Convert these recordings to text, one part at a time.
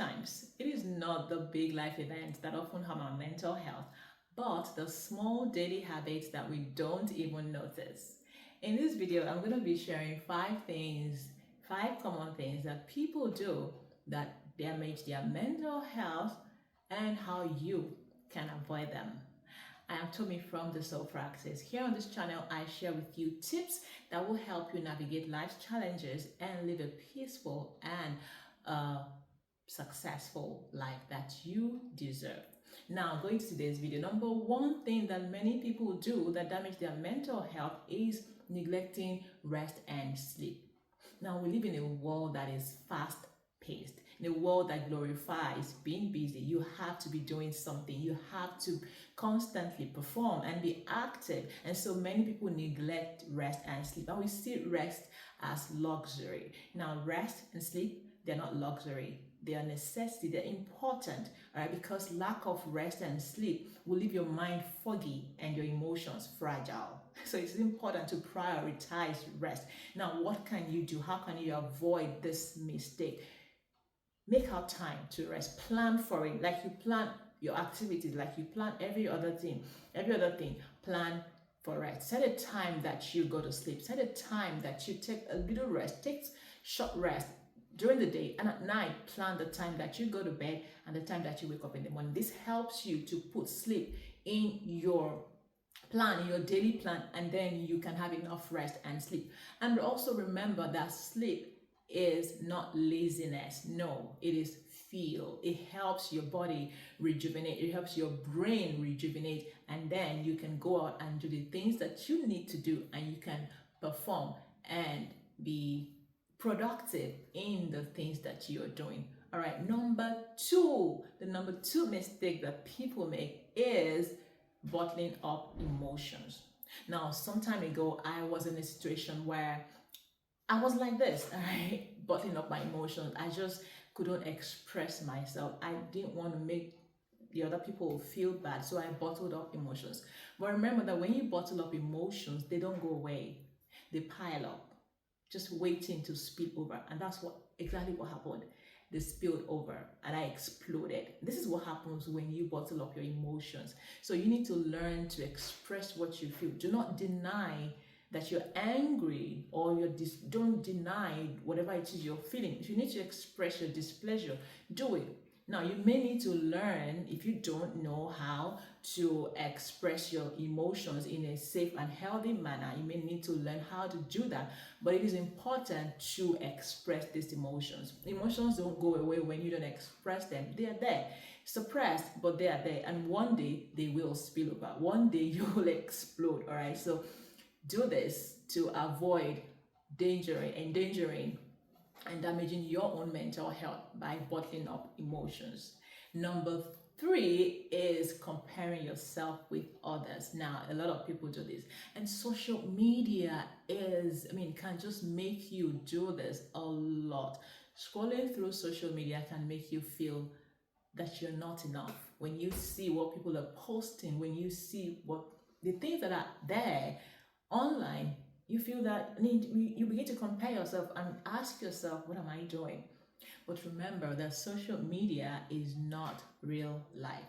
times, it is not the big life events that often harm our mental health, but the small daily habits that we don't even notice. In this video, I'm going to be sharing five common things that people do that damage their mental health and how you can avoid them. I am Tommy from the Soul Practice. Here on this channel, I share with you tips that will help you navigate life's challenges and live a peaceful and successful life that you deserve. Now, going to today's video, number one thing that many people do that damage their mental health is neglecting rest and sleep. Now, we live in a world that is fast paced, in a world that glorifies being busy. You have to be doing something, you have to constantly perform and be active, and so many people neglect rest and sleep, and we see rest as luxury. Now, rest and sleep, they're not luxury, they are necessity, they're important, all right, because lack of rest and sleep will leave your mind foggy and your emotions fragile. So it's important to prioritize rest. Now, what can you do? How can you avoid this mistake? Make out time to rest. Plan for it, like you plan your activities, like you plan every other thing. Plan for rest. Set a time that you go to sleep. Set a time that you take a little rest. Take short rest during the day, and at night plan the time that you go to bed and the time that you wake up in the morning. This helps you to put sleep in your plan, in your daily plan, and then you can have enough rest and sleep. And also remember that sleep is not laziness. No, it is fuel. It helps your body rejuvenate, it helps your brain rejuvenate, and then you can go out and do the things that you need to do, and you can perform and be productive in the things that you're doing. All right, the number two mistake that people make is bottling up emotions. Now, some time ago, I was in a situation where I was like this, all right, bottling up my emotions. I just couldn't express myself. I didn't want to make the other people feel bad, so I bottled up emotions. But remember that when you bottle up emotions, they don't go away. They pile up, just waiting to spill over. And that's exactly what happened. They spilled over and I exploded. This is what happens when you bottle up your emotions. So you need to learn to express what you feel. Do not deny that you're angry, or don't deny whatever it is you're feeling. If you need to express your displeasure, do it. Now, you may need to learn, if you don't know how to express your emotions in a safe and healthy manner, you may need to learn how to do that. But it is important to express these emotions. Emotions don't go away when you don't express them. They are there, suppressed, but they are there. And one day they will spill over. One day you will explode, all right? So do this to avoid endangering and damaging your own mental health by bottling up emotions. Number three is comparing yourself with others. Now, a lot of people do this, and social media can just make you do this a lot. Scrolling through social media can make you feel that you're not enough. When you see what people are posting, when you see what the things that are there online, you feel that you begin to compare yourself and ask yourself, what am I doing? But remember that social media is not real life.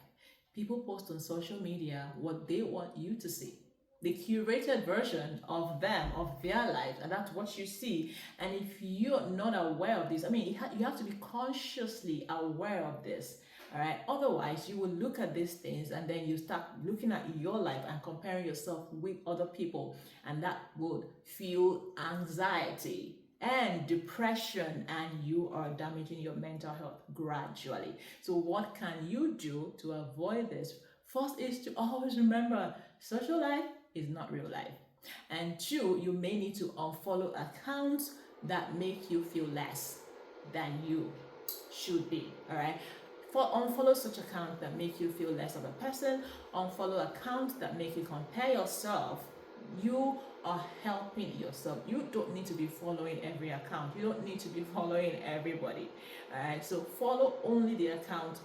People post on social media what they want you to see, the curated version of them, of their lives, and that's what you see. And if you're not aware of this, you have to be consciously aware of this. All right. Otherwise, you will look at these things and then you start looking at your life and comparing yourself with other people, and that would fuel anxiety and depression, and you are damaging your mental health gradually. So what can you do to avoid this? First is to always remember social life is not real life. And two, you may need to unfollow accounts that make you feel less than you should be. All right. Unfollow such accounts that make you feel less of a person. Unfollow accounts that make you compare yourself. You are helping yourself. You don't need to be following every account. You don't need to be following everybody. All right. So follow only the accounts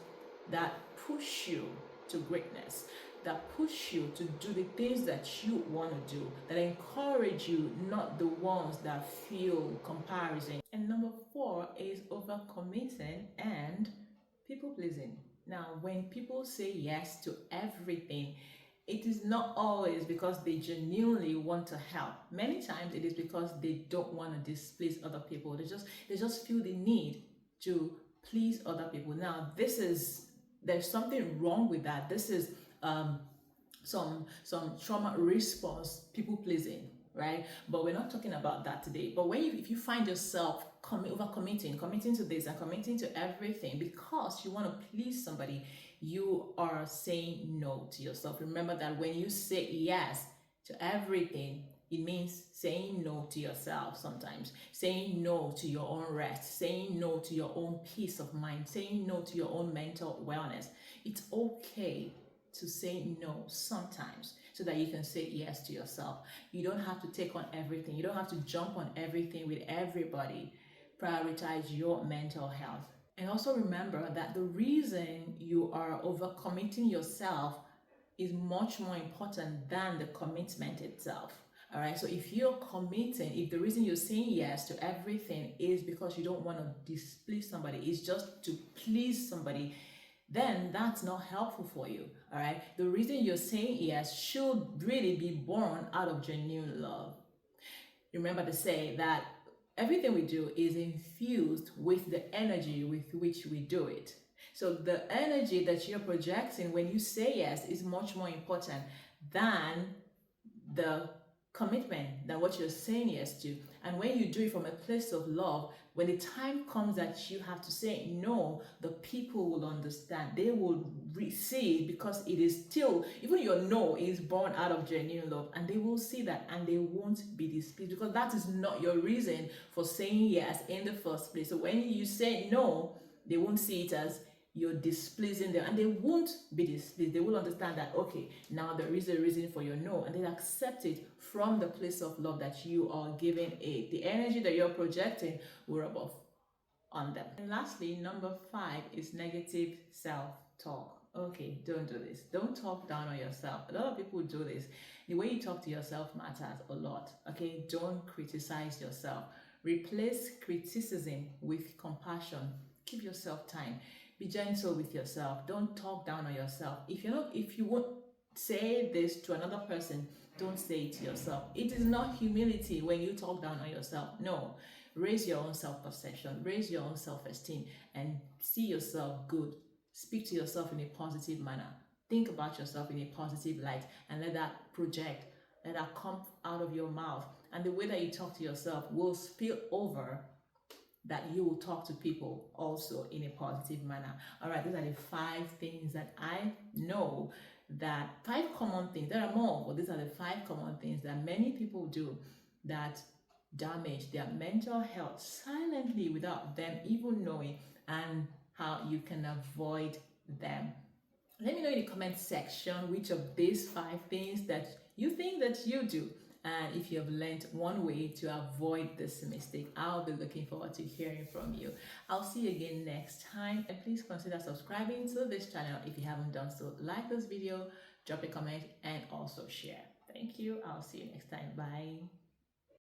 that push you to greatness, that push you to do the things that you want to do, that encourage you, not the ones that feel comparison. And number four is overcommitting and pleasing. Now, when people say yes to everything, it is not always because they genuinely want to help. Many times it is because they don't want to displease other people. They just feel the need to please other people. Now, there's something wrong with that. This is some trauma response, people pleasing, right? But we're not talking about that today. But if you find yourself committing to this and committing to everything because you want to please somebody, you are saying no to yourself. Remember that when you say yes to everything, it means saying no to yourself sometimes, saying no to your own rest, saying no to your own peace of mind, saying no to your own mental wellness. It's okay to say no sometimes so that you can say yes to yourself. You don't have to take on everything. You don't have to jump on everything with everybody. Prioritize your mental health. And also remember that the reason you are overcommitting yourself is much more important than the commitment itself. All right. So if you're committing, if the reason you're saying yes to everything is because you don't want to displease somebody, it's just to please somebody, then that's not helpful for you. All right. The reason you're saying yes should really be born out of genuine love. Remember to say that everything we do is infused with the energy with which we do it. So the energy that you're projecting when you say yes is much more important than the commitment, than what you're saying yes to. And when you do it from a place of love, when the time comes that you have to say no, the people will understand. They will see it because it is still, even your no is born out of genuine love, and they will see that and they won't be displeased because that is not your reason for saying yes in the first place. So when you say no, they won't see it as you're displeasing them, and they won't be displeased. They will understand that, okay, now there is a reason for your no, and they accept it from the place of love that you are giving it. The energy that you're projecting will rub off on them. And lastly, number 5 is negative self-talk. Okay, don't do this. Don't talk down on yourself. A lot of people do this. The way you talk to yourself matters a lot. Okay, don't criticize yourself. Replace criticism with compassion. Give yourself time. Be gentle with yourself. Don't talk down on yourself. If you won't say this to another person, don't say it to yourself. It is not humility when you talk down on yourself. No. Raise your own self-perception, raise your own self-esteem, and see yourself good. Speak to yourself in a positive manner. Think about yourself in a positive light, and let that project, let that come out of your mouth. And the way that you talk to yourself will spill over, that you will talk to people also in a positive manner. All right, these are the 5 things that I know, that 5 common things. There are more, but these are the 5 common things that many people do that damage their mental health silently without them even knowing, and how you can avoid them. Let me know in the comment section which of these 5 things that you think that you do, and if you have learned one way to avoid this mistake. I'll be looking forward to hearing from you. I'll see you again next time, and please consider subscribing to this channel if you haven't done so. Like this video, drop a comment, and also share. Thank you. I'll see you next time. Bye.